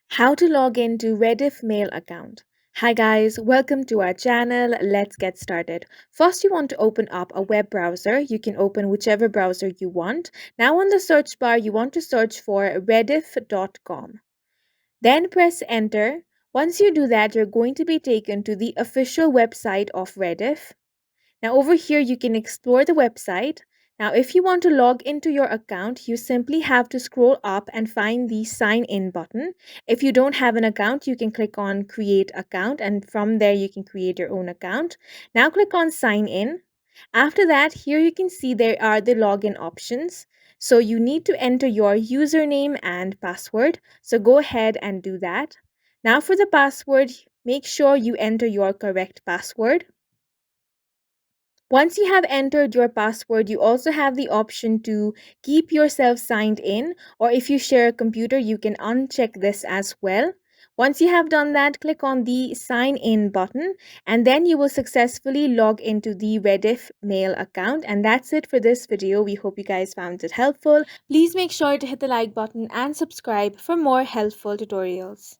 How to log into Rediffmail account. Hi guys, welcome to our channel. Let's get started. First, you want to open up a web browser. You can open whichever browser you want. Now on the search bar, you want to search for rediff.com. Then press enter. Once you do that, you're going to be taken to the official website of Rediff. Now over here, you can explore the website. Now, if you want to log into your account, you simply have to scroll up and find the sign in button. If you don't have an account, you can click on create account, and from there you can create your own account. Now click on sign in. After that, here you can see there are the login options. So you need to enter your username and password. So go ahead and do that. Now for the password, make sure you enter your correct password. Once you have entered your password, you also have the option to keep yourself signed in, or if you share a computer, you can uncheck this as well. Once you have done that, click on the sign in button, and then you will successfully log into the Rediff mail account. And that's it for this video. We hope you guys found it helpful. Please make sure to hit the like button and subscribe for more helpful tutorials.